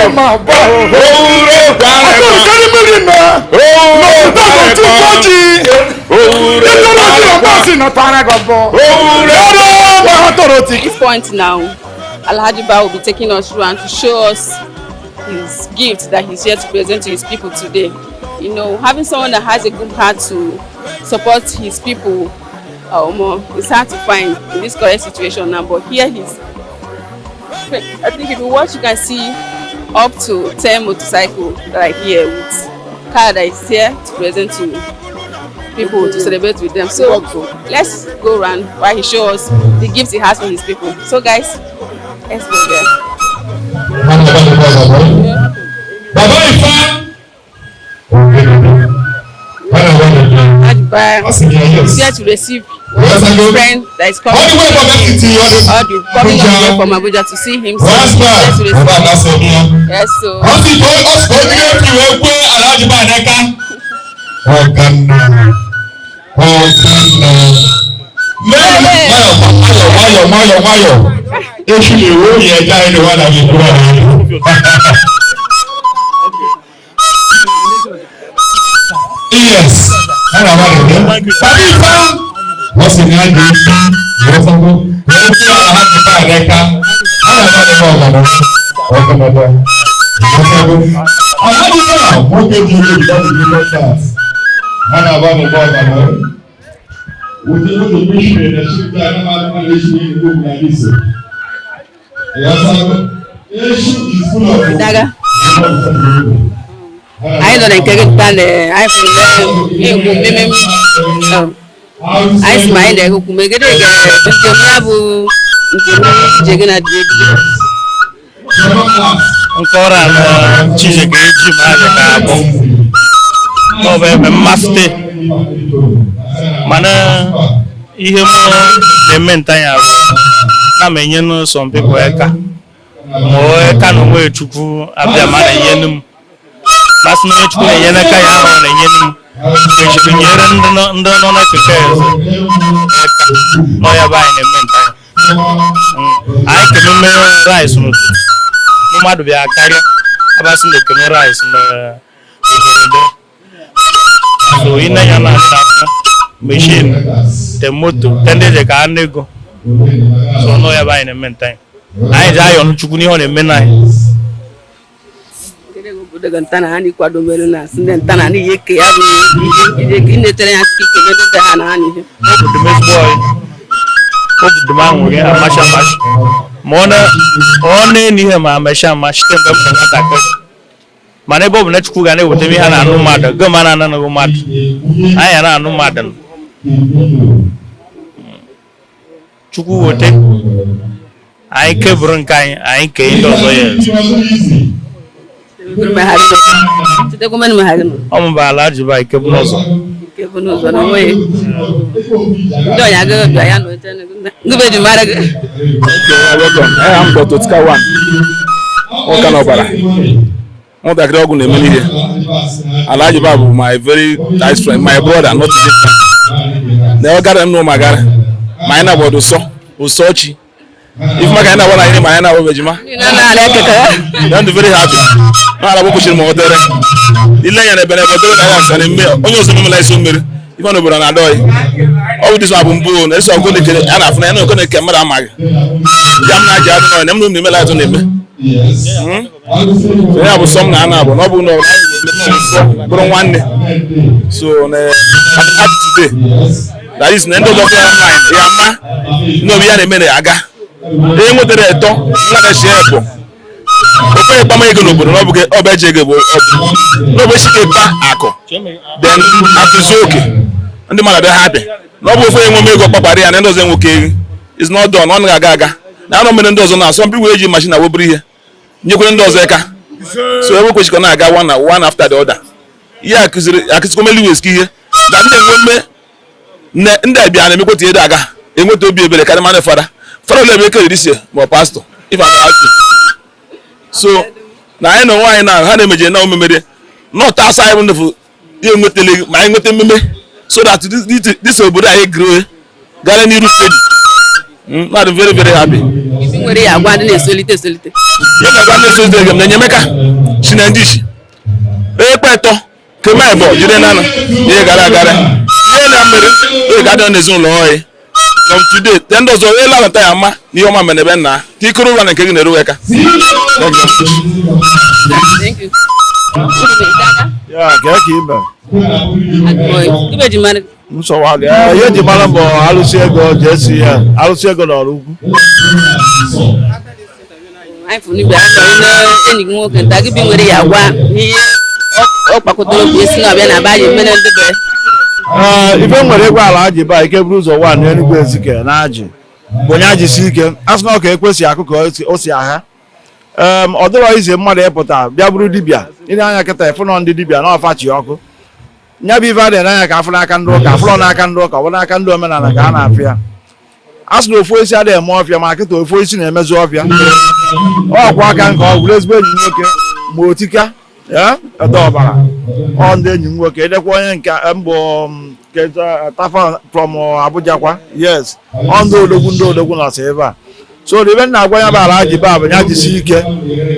At this point now, Alhaji Ba will be taking us through and to show us his gift that he's here to present to his people today. You know, having someone that has a good heart to support his people, it's hard to find in this current situation now. But here he's, I think if you watch, you can see up to 10 motorcycles that are here with car that is here to present to people to celebrate with them. So let's go around while he shows us the gifts he has for his people. So guys, let's go there. He's here to receive his friend that is coming from Abuja to see him. So yes, so yes. What's in your I don't think I smile there who make it again. Some people Mas no chukule yana kaya na yenu chipinyera ndo na kekeza no ya ba ine menta ai ke me rice no madu bia kare abasin de ke rice no so ina yana na machine the moto tende de ka nego so no ya ba ine menta ai ja yo no chukuni ho ne menai Gantana hani kwa domelo na sinde ntana ni yeke ya ine tere ya kike be de hani the boy of the man we amasha mash mona one ni he ma amasha mash tembe mtaka mane bob na chuku gane wote mi hana anu mada gama na na go mad aya na anu mada chuku wote ai ke brunkai ai ke ndo so yes Today, come on, I'm about large by Kebunozo. Kebunozo, no way. Don't you go? I am not going to marry. I am going to Tka one. What kind of bara? What the dog in the middle? Alhaji Babu, my very nice friend, my brother, not different. Never got him no magar. Mine about the so, Usochi. If my kind of one I am, I know Vejima. I'm very happy. I will push him over there. The land and Benevoto and me, almost like Summer. If I know what I do, all this album boon, that's all good. And I'm not going to come out of my Yamna Jadon and I'm going to realize on him. Yes. So I was some Nana, but no one. So happy today. That is the end of the line. Yamma, no, we are a minute. Aga. They want to talk, not a share. Okay, Bamago, no, Obejego, no, basically, then after Zoki, and the man are happy. No, before you go Papa and doesn't okay. It's not done on Gaga. Now, no man does not. Some people age machine will be here. You couldn't do Zeka. So every question I got one after the other. Yeah, because I could come and here. That woman, be an amigo to Daga. It would be a very kind of man father. Follow the this year, more pastor, if I'm asking. So now I know why now. How they make now me not outside wonderful. You go tell my go tell me so that this Obollo-Afor grow. Got any root ready. I'm very, very happy. Where you are going to solite. You are going to solite. Nyemeka, Sinandishi. Epeto, Kemaibo, Judenana. You gara. You number. You got on the zone law. From today, 10 dollars or 11 time. You are my menebena. Tikuru and King Nerueka. Thank you. Yeah, get him. Give me money. So what? Yeah, you the man bo Alusiego Jesse. Alusiego na Orugu. I for you any more can tag be where you are. Ni o pakotoro bi esi na bia na ba ye mene de. Ife nwere egwu ala aji ba ike buru ụzọ 1 Enugu Ezike na aji. Bonya ji si ike. Asụna ka ekwesi akụkọ o si aha. Ọ dịrọ ize mmadụ ịpụta bịa buru dibịa. Ile anya kịta efu nọ ndị dibịa na ọfachi ọkụ. Nya bụ ife adị n'anya ka afụ n'aka ndị ụka, afụrọ n'aka ndị ụka, ọ bụ n'aka ndị omenala ka a na-afịa. Asụ na ofu isi adịghị eme ọfịa ma kịta ofu isi na-emezu ọfịa. Ọkwa aka nke ọ bụrụ ezigbo enyi nwoke ma otika ya ede ọbara. Ọ ndị enyi nwoke edekwa onye nke mbụ Tafa from Abuja kwa. Yes. Ọ ndị odogwu na ebe a. So the event na-agwa ya bụ ala ji ba bụ ya jisi ike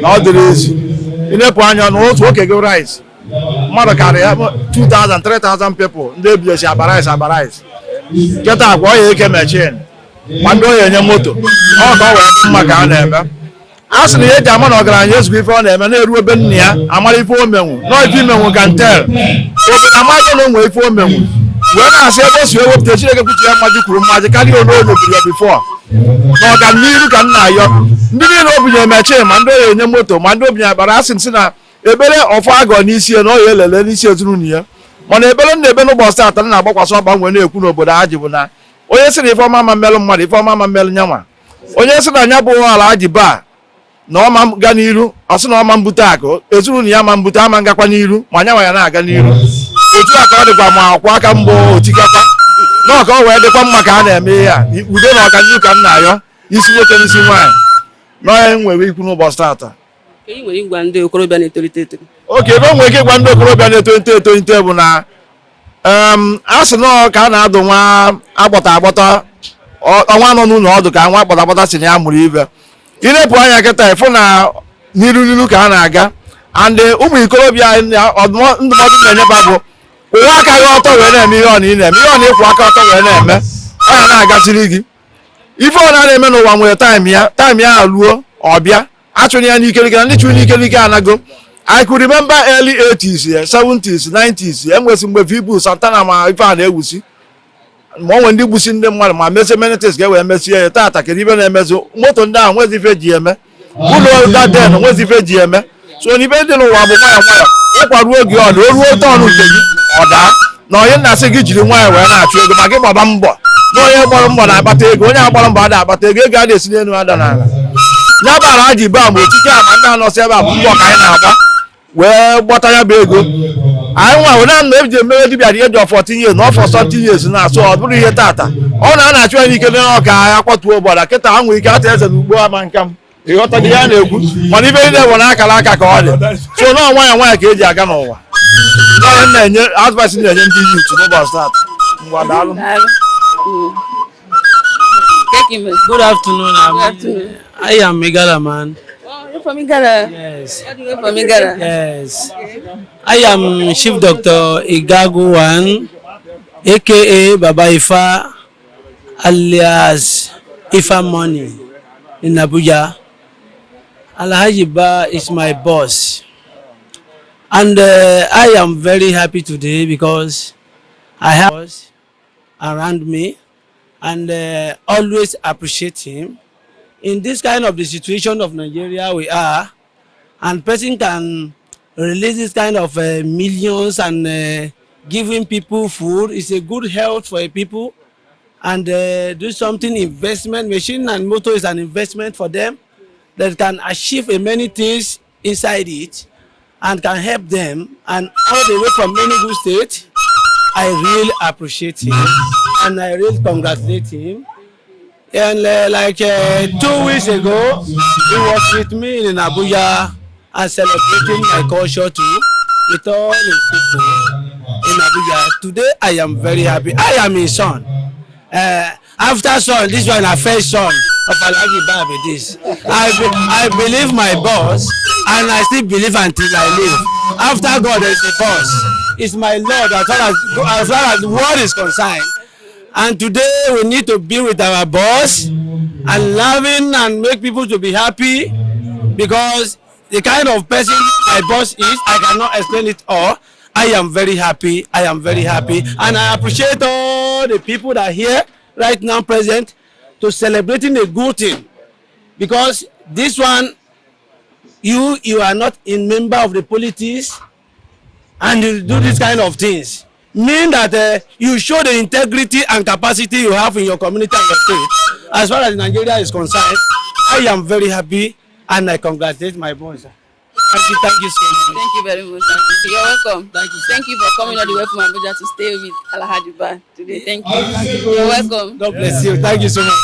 na ọ dịrị ezi. Inepụ anya na otu oke gị rice. Mmadụ karịa 2,000, 3,000 people ndị ebidosi abarais. Kịta agwa ọya eke mechin ma ndị ọya enye moto ọ ka ọ wee mma ka a na-eme. A sị na ihe eji ama na ọgaranya ezugbo ife ọ na-eme na-eru ebe nna ya amara ife omenwu nọ ife imenwu ka ntel obodo amaghị na onwe ife omenwu wee na-asị ebe o si ewepụta Chineke kwuchi ya mmaji kwuru mmaji karịa onye obiri ya bifo na ọganiru ka nna ayọ ndị niile obinye mechin ma ndị ọya enye moto ma ndị obinye akpara a sị nsị na ebere ọfọ agọ n'isi ya na ọ ya elele n'isi ezinụlọ ya mana ebere na-ebe n'ụbọchị taa na-agbakwasị ọgba nwe na-ekwu n'obodo ha ji bụ na onye sị na ife ọma ma mmelụ mmadụ ife ọma ma mmelụ nyanwa onye sị na anya bụ ala ji ba na ọma ga n'iru ọ sị na ọma mbute akụ ezinụlọ ya ma mbute ama ngakwa n'iru ma nyanwa ya na-aga n'iru otu a ka ọ dịkwa ma akwụ aka mbụ otikakwa na ọka ọ wee dịkwa mma ka a na-eme ya udo na ọganiru ka nna ayọ isi nwoke n'isi nwaanyị na onye nwere ikwu n'ụbọchị taata. Oke ebe nwere ike ịgwa ndị okorobịa na-etolite bụ na a sị na ka a na-adụ nwa agbọta ọnwa nọ n'ụlọ ọdụ ka nwa agbọta si na ya mụrụ ibe ilepụ anya kịta ịfụ na n'iru ka a na-aga and ụmụ ikorobịa ndụmọdụ na-enyeba bụ ụwa aka gị ọtọ wee na-eme ihe ọ na ị na-eme ihe ọ na-ekwu aka ọtọ wee na-eme ọ ya na-agasịrị gị ife ọ na-eme n'ụwa nwere taịm ya ruo ọbịa achụrụ ya n'ikerike na ndị chụrụ n'ikerike anago. I could remember early 80s, 70s, 90s. Enwesi mgbe Vibu Santana ma ife a na-ewusi ma ọ nwere ndị gbusi ndị mmadụ ma mezi menitis ga-ewe emesi ya taata kedu ibe na-emezi moto ndị ahụ nwezi ife ji eme ụlọ gaden nwezi ife ji eme so n'ibe dị n'ụwa bụ nwayọ ịkwaruo oge ọ na o ruo tọnụ nke gị ọ daa na onye nna sị gị jiri nwayọ wee na-achụ ego ma gị gbaba mbọ na onye gbara mbọ na-akpata ego onye agbara mbọ ada akpata ego ego a na-esi n'elu ada n'ala ya bara ha ji ba ma otike ama ndị anọsị ebe a bụ mbọ ka anyị na-agba wee gbata ya bụ ego anyị nwa were na eji emewe dibịa dị eji 14 years na ọfọ 17 years na-asụ ọ bụrụ ihe tata ọ na-achụ ya n'ike n'ọka ya kwatuo ụbọla kịta ha nwere ike ata eze n'ugbo ama nka m ịghọta dị ya na-ekwu mana ibe niile bụ na akara aka ka ọ dị so na nwayọ ka eji aga n'ụwa na-enye advice na-enye ndị youth n'ụbọchị tata ngwa daalụ. Good afternoon. I am Igala man. Oh, you're from Igala? Yes. What do you from Igala? Yes. I am Chief Doctor Igagu One, aka Baba Ifa, alias Ifa Money in Abuja. Alhaji Ba is my boss. And I am very happy today because I have us around me and always appreciate him. In this kind of the situation of Nigeria we are, and person can release this kind of millions and giving people food is a good health for people, and do something investment, machine and motor is an investment for them that can achieve many things inside it and can help them, and all the way from Enugu State. I really appreciate him and I really congratulate him. And like 2 weeks ago, he was with me in Abuja and celebrating my culture too with all his people in Abuja. Today I am very happy. I am his son. After son, this one a first son of Alhaji Ba be this. I believe my boss, and I still believe until I live. After God, there is a boss. It's my Lord as far as the world is concerned. And today we need to be with our boss and loving and make people to be happy, because the kind of person my boss is, I cannot explain it all. I am very happy. I am very happy, and I appreciate all the people that are here right now present to celebrating a good thing, because this one, you are not a member of the politics and you do this kind of things. Mean that you show the integrity and capacity you have in your community and your state. As far as Nigeria is concerned, I am very happy and I congratulate my boss. Thank you so much. Thank you very much. You're welcome. Thank you for coming all the way from Abuja to stay with Alhaji Ba today. Thank you. You're welcome. God bless you. Thank you so much.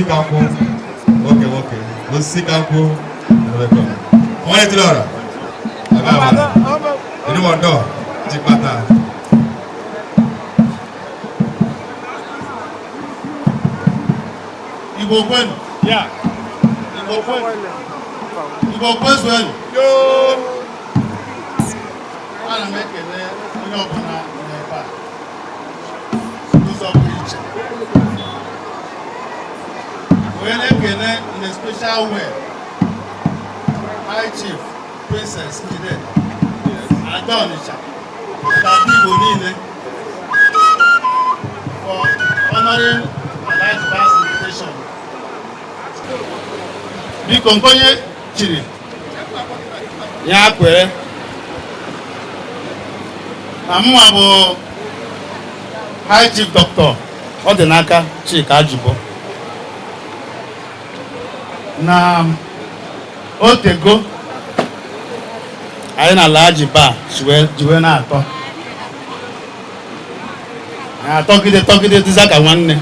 Kapo. Okay. Kapo. Onye tiri ọra. Anyone do? Chipata. Igbo Kwen. Yeah. Igbo Kwen well. Yo. Ana m ekele onye ọbụla n'ebe a. Ụzọ pụrụ iche. Onye na-ekele in a special way. High Chief Princess Njide. Ada Ọnịcha. Na ndị Igbo niile. For honoring Alhaji Ba's invitation. Biko nkonye chiri. Ya kwere. Na mụnwa bụ High Chief Doctor Ọdịnaka Chika Ajibo. Na otego anyị na Alhaji Ba jiwe na-atọ. Tọgide dịza ka nwanne.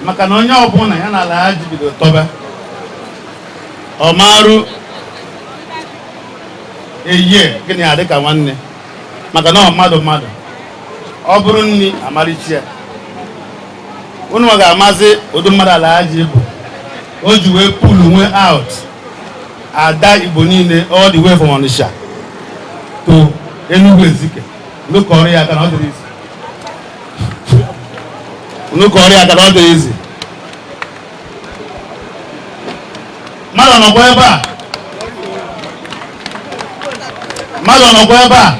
Maka na onye ọbụla ya na Alhaji bido tọba. Ọ marụ eyie gịnị adị ka nwanne. Maka na ọ mmadụ. Ọ bụrụ nni amalichi ya. Unu ga-amazi ụdị mmadụ Alhaji bụ. O ji wee pull nwe out. Ada Igbo niile all the way from Onitsha to Enugu Ezike. Look ọrụ ya ka na ọ dịrị izi. Mmadụ nọkwa ebe a.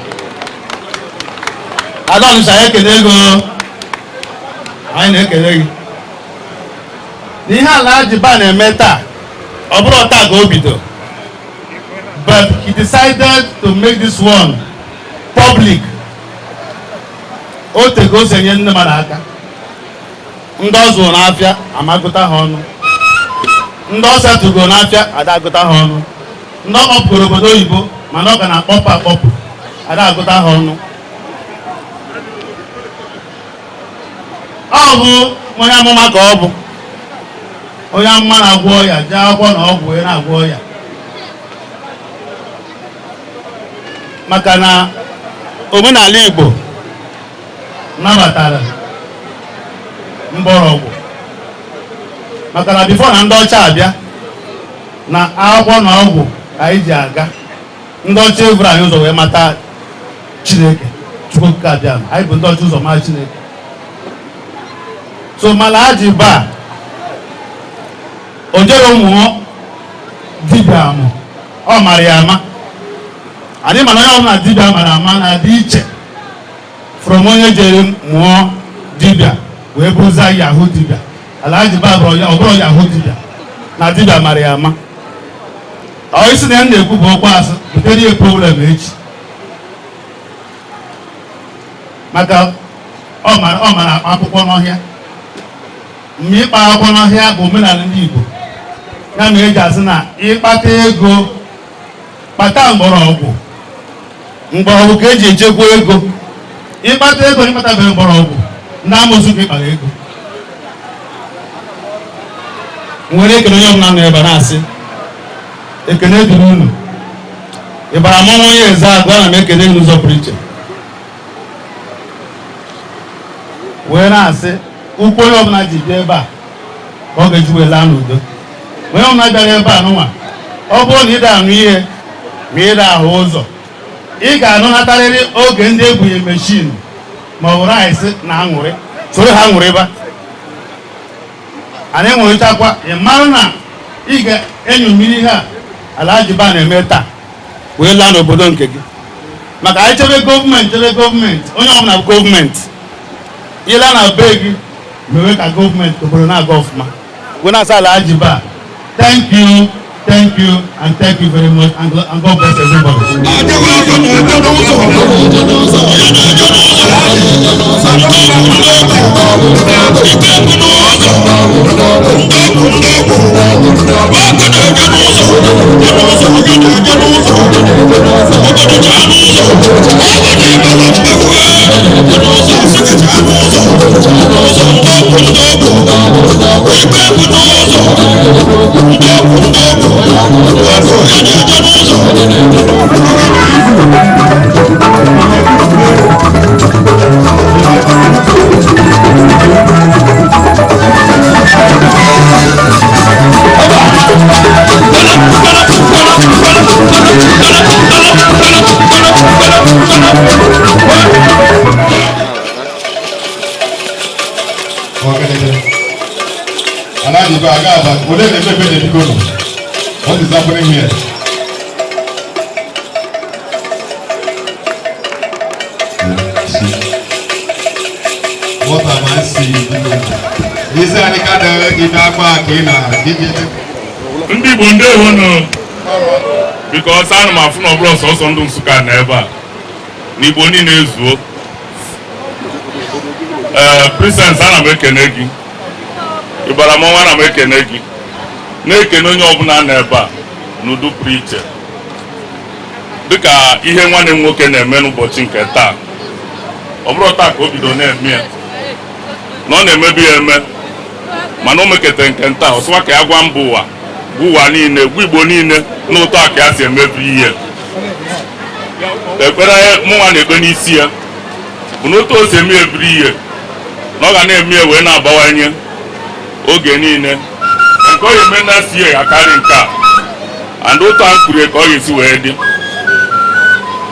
Ada Onitsha ya ekele ego. Anyị na-ekele gị. N'ihe Alhaji Ba na-eme taa, ọ bụrụ taa ka o bido. But he decided to make this one public. O tego senye nne mmadụ aka. Ndị ọ zụrụ n'afịa amagụta ha ọnụ. Ndị ọ setụgo n'afịa ada agụta ha ọnụ. Ndị ọ kpọpụrụ obodo oyibo mana ọ ga na-akpọpụ ada agụta ha ọnụ. Ọ bụ onye amụma ka ọ bụ. Onye amụma na-agwọ ọya, jee akwụkwọ na ọgwụ wee na-agwọ ọya. Maka na omenala Igbo nabatara mgbọrọgwụ. Maka na bifo na ndị ọcha abịa na akwụkwọ na ọgwụ ka anyị ji aga. Ndị ọcha evuru anyị ụzọ wee mata Chineke. Chukwu ka abịa. Anyị bụ ndị ọcha ụzọ mara Chineke. So Alhaji Ba o jere ụmụ dibịa amụ. Ọ mara ya ama. Anyị mana onye ọbụla dibịa mara ama na-adị iche from onye jere mụọ dibịa wee bụrụza yahoo dibịa. Alhaji Ba ọ bụrụ yahoo dibịa na dibịa mara ya ama. Ọ isi na ya na-ekwu bụ okwu asị butere ya problem echi. Maka ọ mara akwụkwọ n'ọhịa. Mgbe ịkpa akwụkwọ n'ọhịa bụ omenala ndị Igbo. Ya mere eji asị na ịkpata ego kpata mgbọrọgwụ ka eji echekwa ego. Ịkpata ego ịkpatabeghị mgbọrọgwụ ndị amoosu ka ịkpara ego. Nwere ekele onye ọbụla nọ ebe na-asị ekele dịrị unu. Ịbara mmanwụ onye eze agụ ana m ekele gị n'ụzọ pụrụ iche. Wee na-asị ụkwụ onye ọbụla ji bịa ebe a ka ọ ga-eji wee laa n'udo. Onye ọbụla bịara ebe a n'ụwa ọ bụrụ na ị da-anụ ihe ma ị da-ahụ ụzọ ị ga-anụnatarịrị oge ndị ebunye meshin ma ọ bụ rice na aṅụrị soro ha ṅụrịba. Anyị ṅụrịchakwa ị marụ na ị ga-enyommiri ihe a Alhaji Ba na-eme taa wee laa n'obodo nke gị. Maka anyị chebe gọọmenti onye ọbụla bụ gọọmenti. Ịla na be gị mewe ka gọọmenti obodo na-aga ọfụma. Wee na-asa Alhaji Ba, thank you, and thank you very much, and God bless everybody. What is happening here? What am I seeing? Is there any kind of ndị Igbo ndewo nọ because ana m afụ na ọ bụrụ sọsọ ndị Nsụka na ebe a n'Igbo niile ezuo Princess ana m ekene gị ịbara m ọnwa ana m ekene gị na-ekene onye ọbụla na ebe a n'udu priche dịka ihe nwanne m nwoke na-eme n'ụbọchị nke taa ọ bụrụ taa ka o bido na-eme ya na ọ na-emebi ya eme mana o mekete nke nta ọsụwa ka ya gwa mba ụwa bụ ụwa niile bụ Igbo niile n'ụtọ a ka ya si emebi ihe ekpere mụnwa na-ekpe n'isi ya bụ n'otu o si eme ebiri ihe na ọ ga na-eme wee na-abawanye oge niile nke ọ ga-eme na sie ya karị nke a and otu a kwuru ka ọ ga-esi wee dị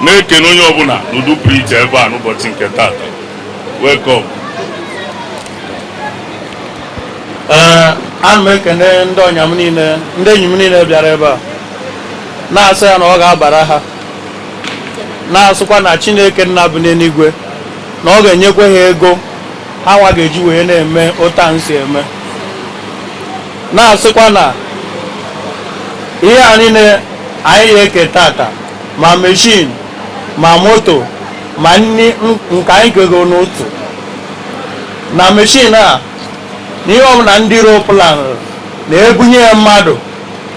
na-ekene onye ọbụla n'udu priche ebe a n'ụbọchị nke tata welcome. Ana m ekene ndị ọnya m niile ndị enyi m niile bịara ebe a na-asị ya na ọ ga-abara ha na-asụkwa na Chineke nna bụ n'eluigwe na ọ ga-enyekwa ha ego ha nwa ga-eji wee na-eme ụta nsi eme na-asịkwa na ihe a niile anyị ga-eke tata ma meshin ma moto ma nri nke anyị kego n'otu na meshin a n'ihe ọbụla ndị iro plan na-ebunye ya mmadụ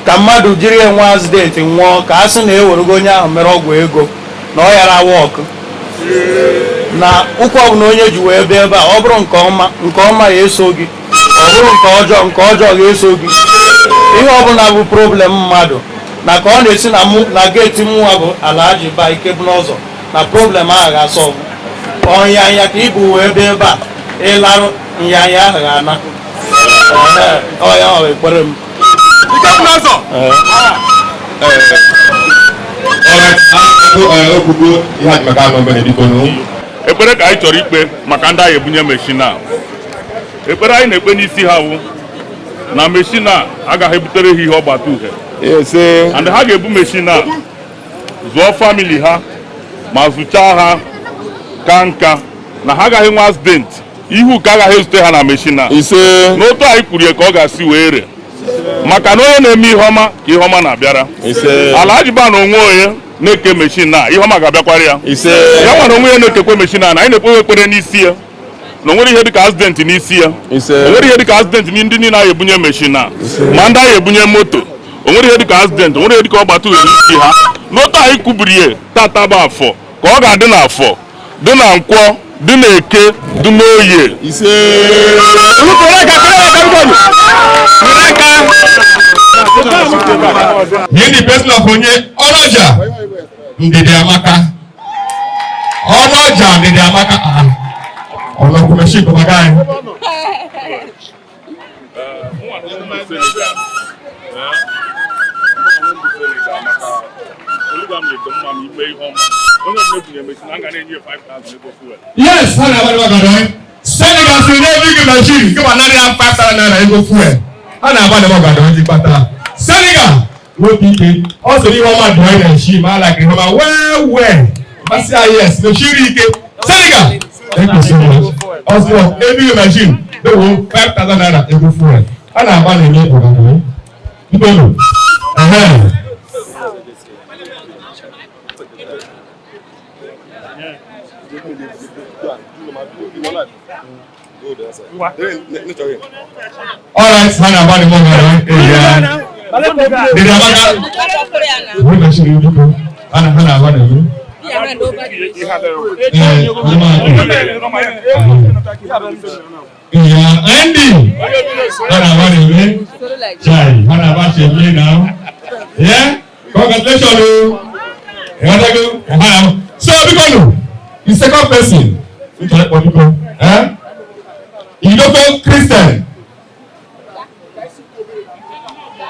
ka mmadụ jiri enwe azidenti nwụọ ka a sị na ewerego onye ahụ mere ọgwụ ego na ọ yara wọkụ na ụkwụ ọbụla onye ji wee bịa ebe a ọ bụrụ nke ọma ya eso gị ọ bụrụ nke ọjọọ ga-eso gị ihe ọbụla bụ problem mmadụ na ka ọ na-esi na geeti mmụọ bụ Alhaji Ba Ike bụ n'ụzọ na problem ahụ ga-asọbụ ọnyanya ka ibu wee bịa ebe a ịlarụ nyanya ahụ ga-ana ọya ọ ekpere m ekpere ka anyị chọrọ ikpe maka ndị anyị ebunye meshin a ekpere anyị na-ekpe n'isi ha wụ na meshin a agaghị ebutere ha ihe ọgbata uhie and ha ga-ebu meshin a zụọ famili ha ma zụchaa ha ka nka na ha agaghị nwe accident ihu ka agaghị ezute ha na meshin a n'otu anyị kwurie ka ọ ga-asi wee re maka na onye na-eme ihe ọma ka ihe ọma na-abịara Alhaji Ba na onwe onye na-eke meshin a ihe ọma ga-abịakwara ya ya nwere onwe ya na-ekekwe meshin a na anyị na-ekpewe ekpere n'isi ya na onwere ihe dịka accident n'isi ya onwere ihe dịka accident ndị niile anyị ebunye meshin a ma ndị anyị ebunye moto onwere ihe dịka accident onwere ihe dịka ọgbata uhie n'isi ha n'otu anyị kwubirie tata bụ Afọ ka ọ ga-adị na Afọ dị na Nkwọ dị na Eke dị n'Oye Nye the person of onye Ọlọja Ndidi Amaka Ọlọja Ndidi Amaka ọlọkwụmeshi kọmaga anyị yes, ha na-agba n'ọgọdọ Senegal si na-ebi machine kama narị na 5,000 naira ego fuel ha na-agba n'ọgọdọ ji kpata Senegal n'obi ike ọ sịrị ihe ọma dụọ na nshi ma ala kiri ọma wee masị anyị yes mechiri ike Senegal also ebi machine dewo 5,000 naira ego fuel ha na-agba na-enye ọgọdọ ntolu all right, Hannah, about the moment. Did Hannah, about the Yeah, Andy. Chai, now. Yeah, congratulations. So, because the second person, you don't go Christian.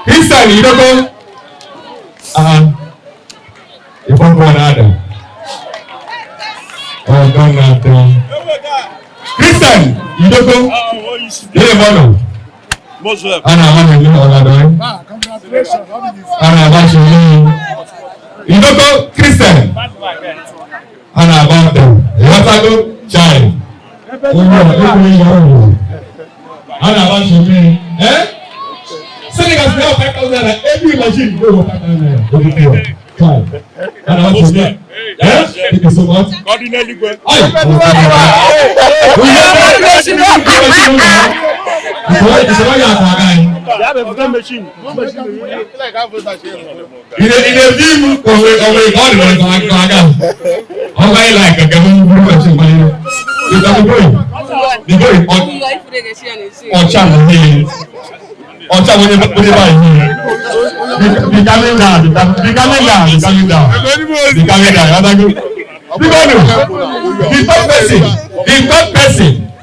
Christian, you don't go. You don't go another. Oh, don't Christian, you don't go. You don't go. Ana mana ni ọ̀làdọ̀. Congratulations. Ana bá ṣe ní. You don't go Christian. Ana about them. Ìwọ́sàgó child. Ana bá ṣe ní. Senegal ti náà 5,000 naira every machine go for 5,000 naira. Child. Ana bá ṣe ní. Thank you so much.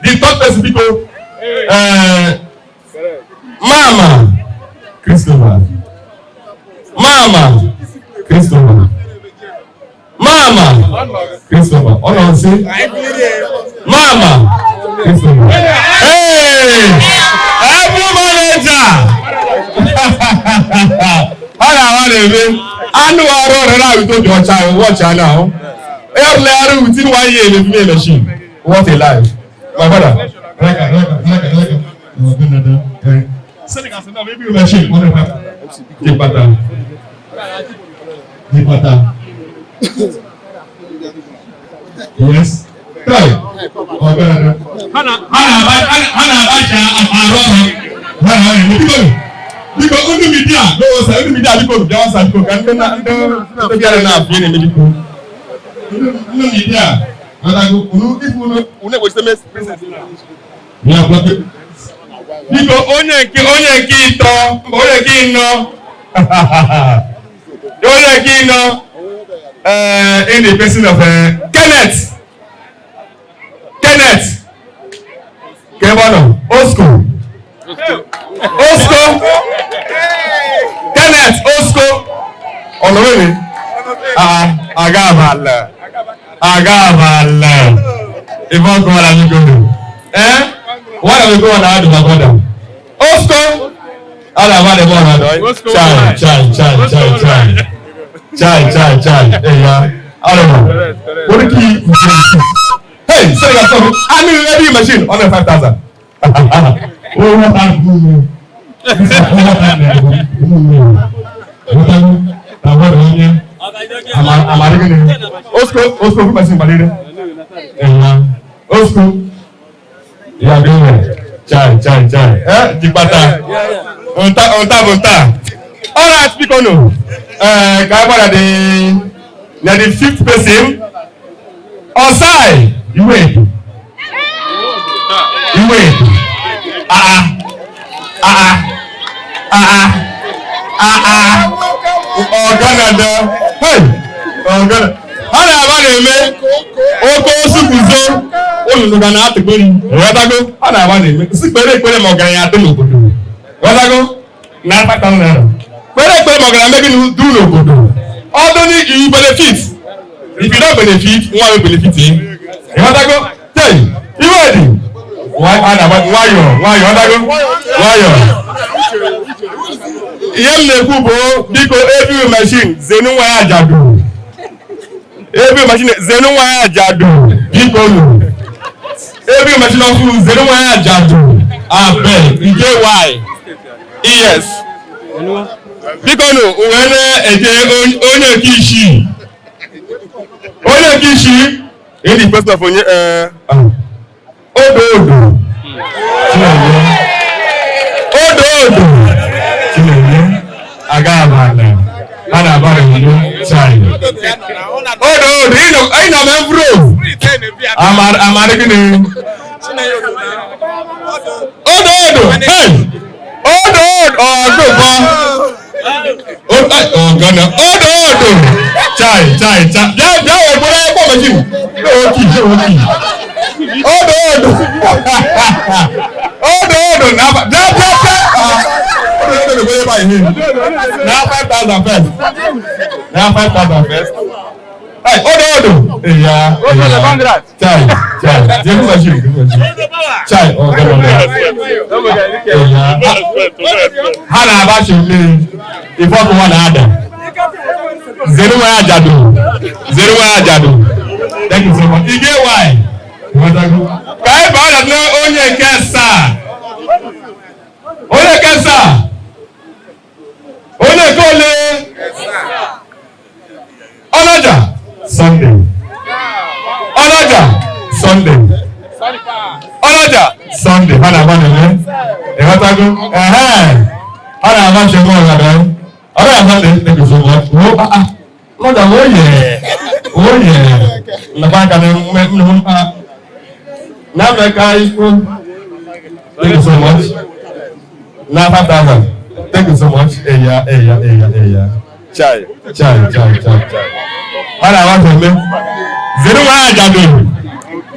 The third person people Mama Christopher Mama Christopher all on say Mama Christopher hey everybody enter anu aro rara we to your child watch now earlier within 1 year in the machine what a life my brother maybe machine yes try because only media no say only media because there was a can no get enough in medical no media and I go if you go say princess yeah but because onye ki no in the person of Kenneth Kebono Osco Kenneth Osco Oloremi Agabala Ifon ko la mi go what are we going to do about them Osco ala ba de bo na do chai ya ala what ki hey say that so I mean every machine on 5,000 oh what am doing Osco machine balere Osco ya doing chai jipata onta all right speak on no Gabara the fifth person Osai you wait Ghana hey Ghana ana aba na-eme oke osukuzo oluluga na atụgbori wetago ana aba na-eme sikpere ekpere ma ọgaranya adị n'obodo wetago na 5,000 naira kpere ekpere ma ọgaranya mebi du n'obodo ọdụ ni you benefit if you don't benefit nwa we benefit wetago hey iwe dị nwayọ ihe m na-ekwu bụ biko every machine zenu nwa ya ajadu biko nu every machine ọfụ zenu nwa ya ajadu abeg ije why yes biko nu uwe na-eje onye kishi in the person of onye odo agabala ana bara ni chai odo ino me bro amar gini Now 5,000 first. Now 5,000 first. Hey, Odo. Yeah. Chai. Give me a shoe. Chai. Oh, Hana Abashi, if I want Adam. Zeruwa Jadu. Thank you so much. You get why? Kai Bada no onye kesa. Onye kole. Olaja Sunday. Hana Abashi, Hana Abashi, thank you so much. Mother, oh yeah. Now thank you so much. Now 5,000. Thank you so much. Yeah. Chai. Hana Abashi,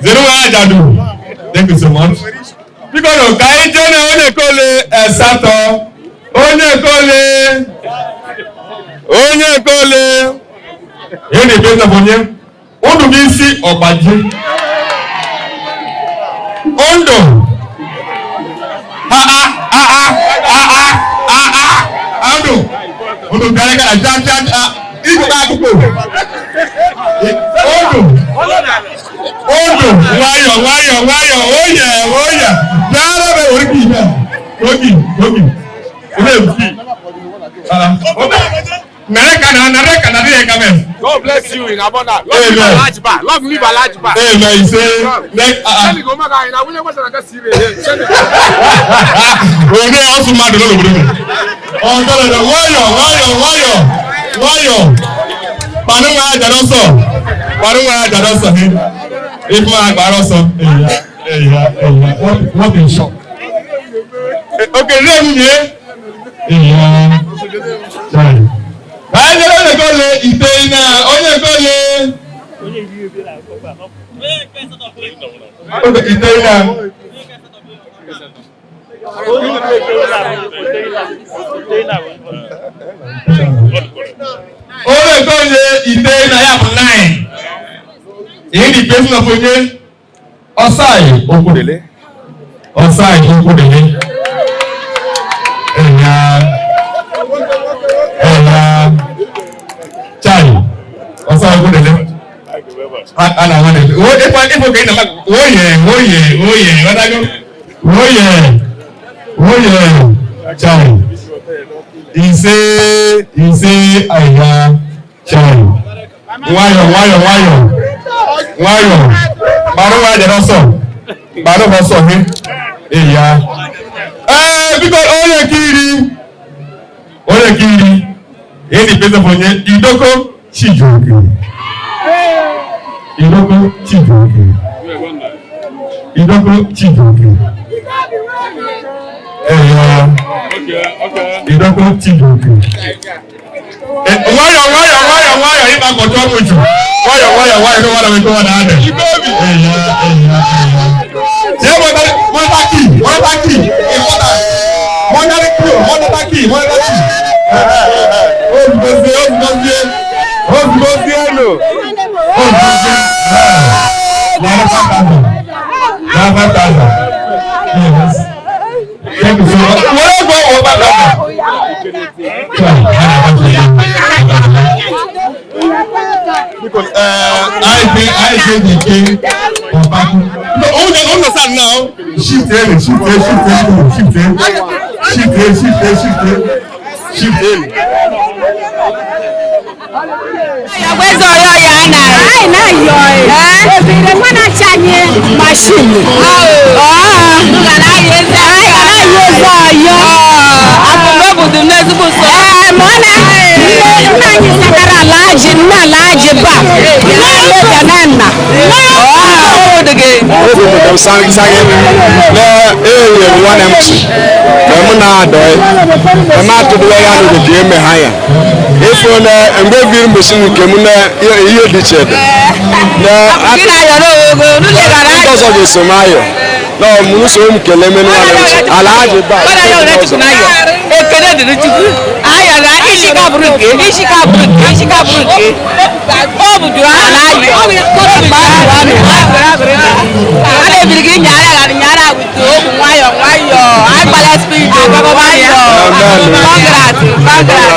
Zeruwa Jadu. Thank you so much. Because Kaijone onye kole esato. Onye kole. Yeni pesa bonye. Ondo bisi obaji. Ondo. Ondo gara jam. Ibu ka kuko. Ondo. Wayo. Oya. Jara be oriki ba. Gogi. God bless you in abundance. Long live a large bar. Amen. You say, what in shock? Okay, let me hear. Onye kole iteina, onye kole. Iteina. Onye kole iteina ya bụ 9. In the person of onye Osai Okwudele. Chai. Osai Okwudele. Ana wane. If okay na oye. Chai. Ise aya. Chai. Wayo. Baru hoso he. Eya. Because oye kiri. Any place of onye idoko chijoke. Idoko chijoke. Idoko chijoke. Wayo. Iba koto muchu. Wayo. No wala meko wana ade. Monataki. Thank you so much. Because I say the king of Baku. No, understand now. Shift. Wezo yo ya na. Ai na yo. Ebire mwana chanye machine. Ngana yeza yo. Abubu dunezubu so. Mwana. Nani sakara laji ba. Nani banana. Dege. dem sang na eye one empty dem na adoi dem atudu ya no de die me haya ifo na mgbe vir machine kem na ihe dị chede na akina yo no go no le gara because of the somayo no munu so m kele me na Alhaji Ba bana yo na tukuna yo ekele de tuku ayo na ishika buruke obu do ala yo ko ba wanu ale birigi nyara wuto obu nwayo I pala spirit baba bayo congrats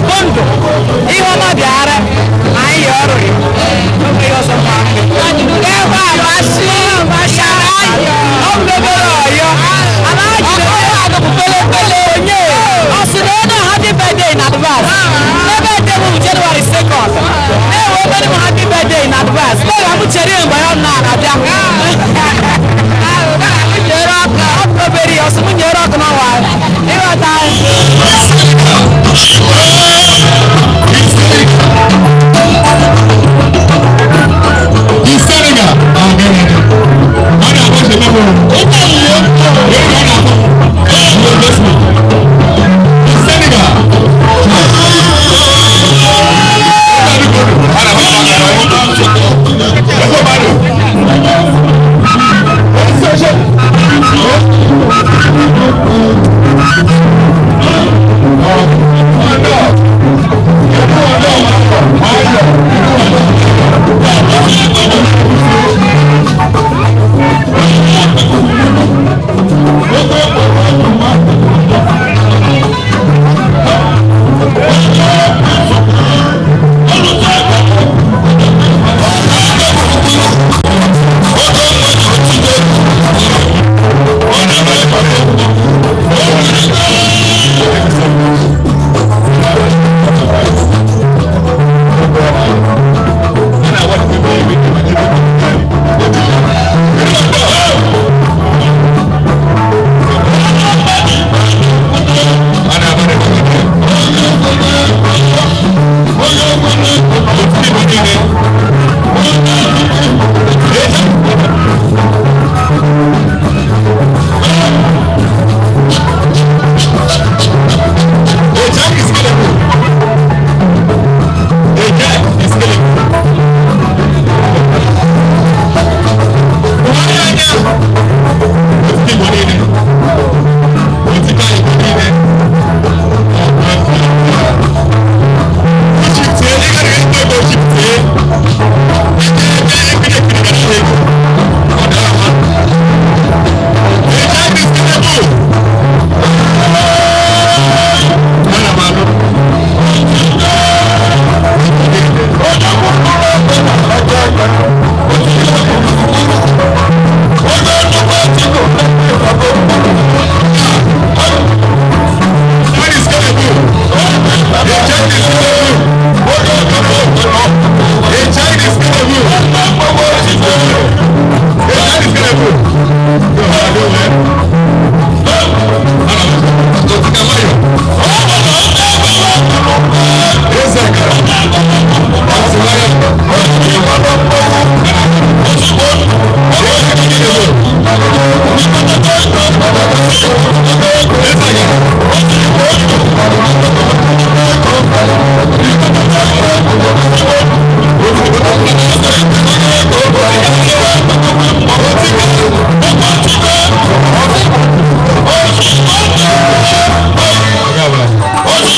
Bondo, ihe ọma bịara, anyị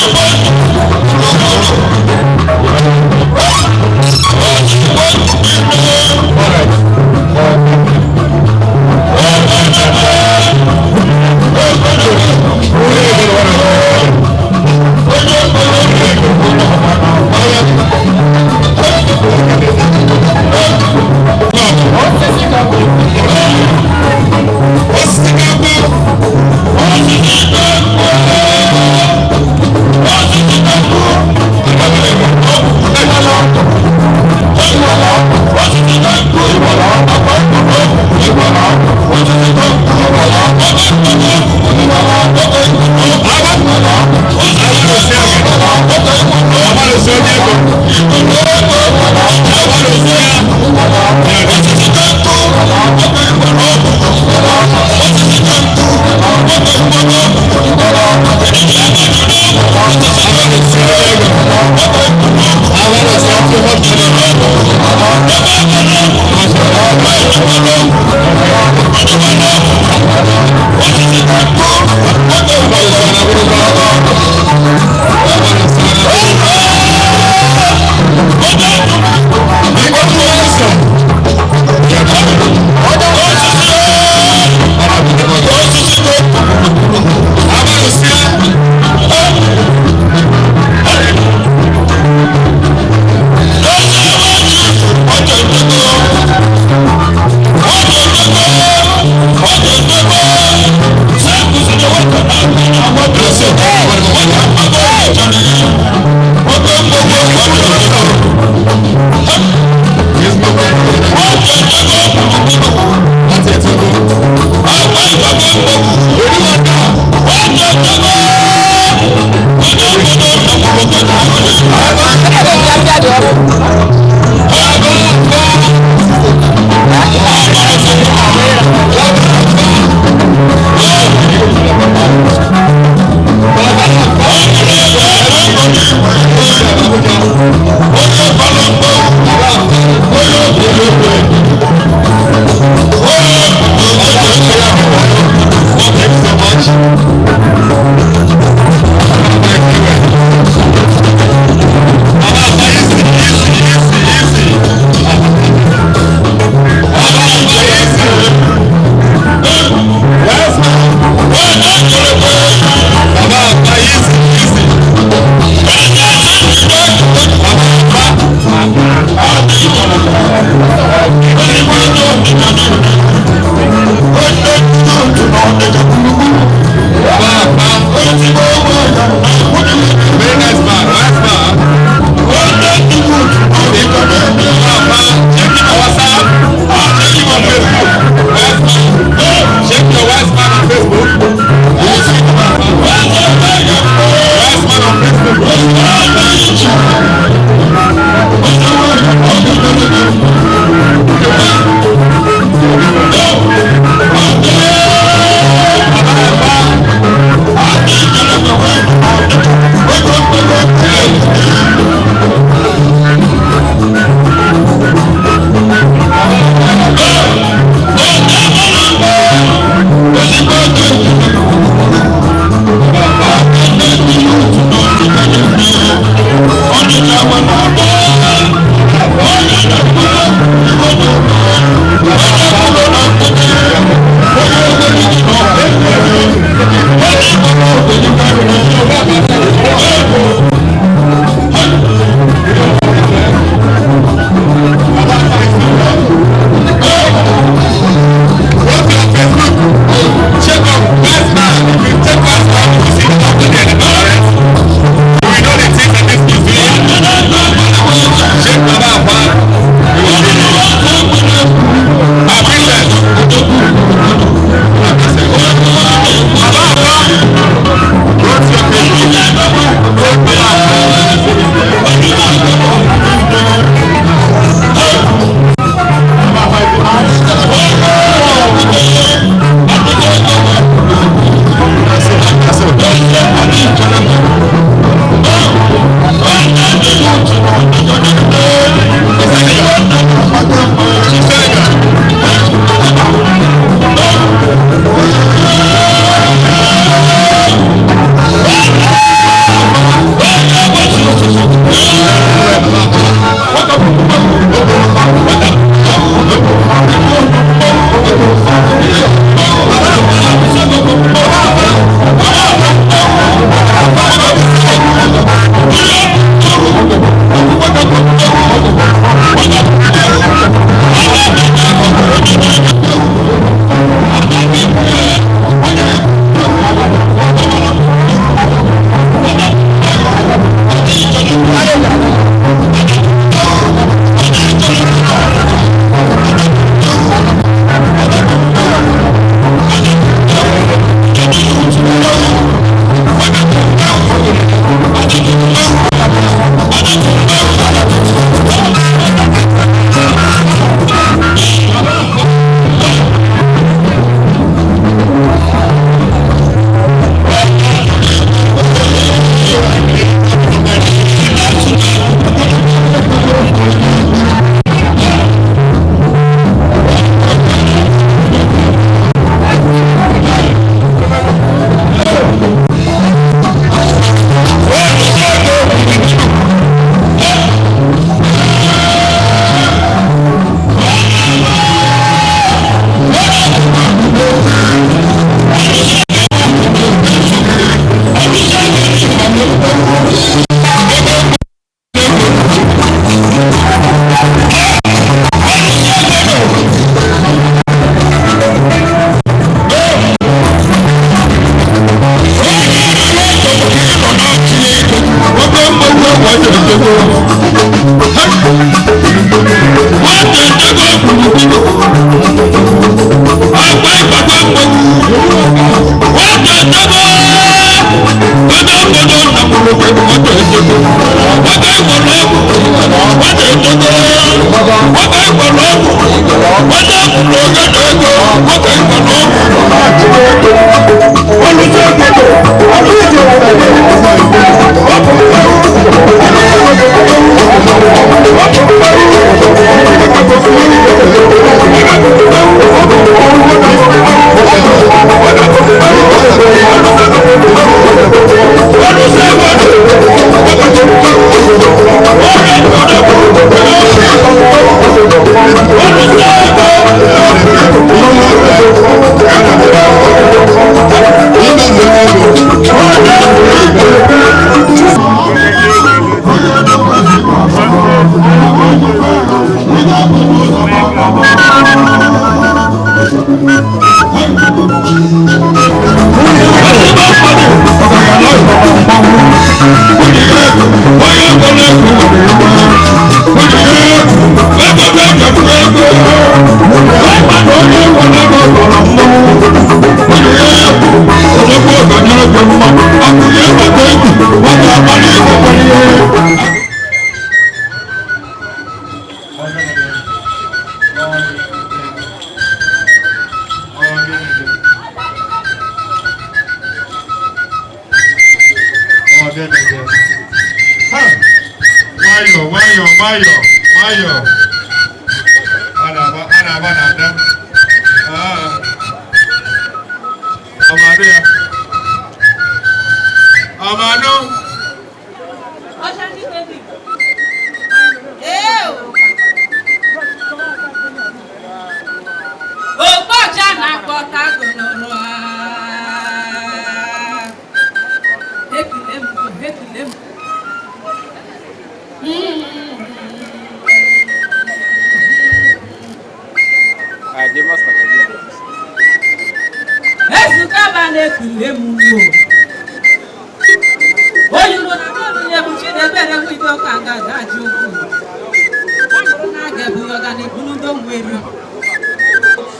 Thank you.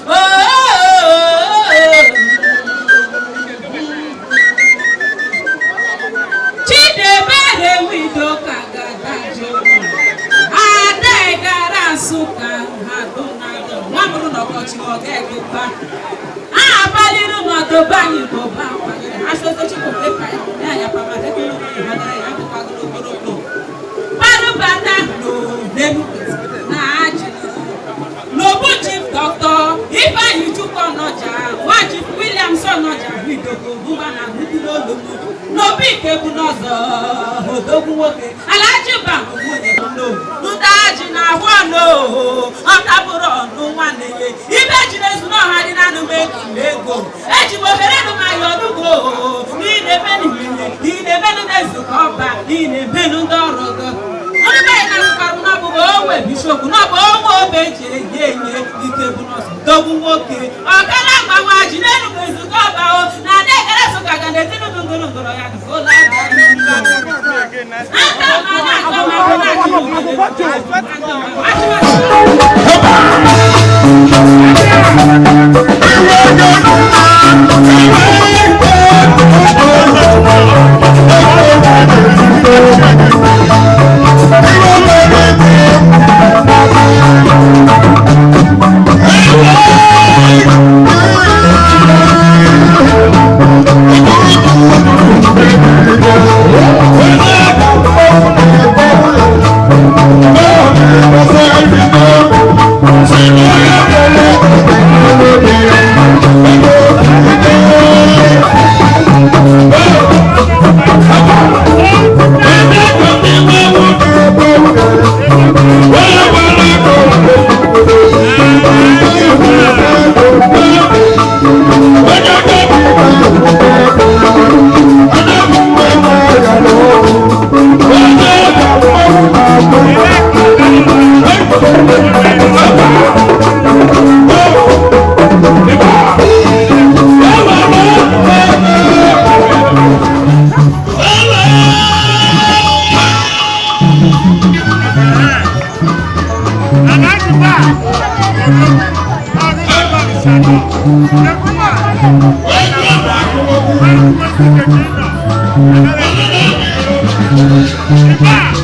Oh, Iba!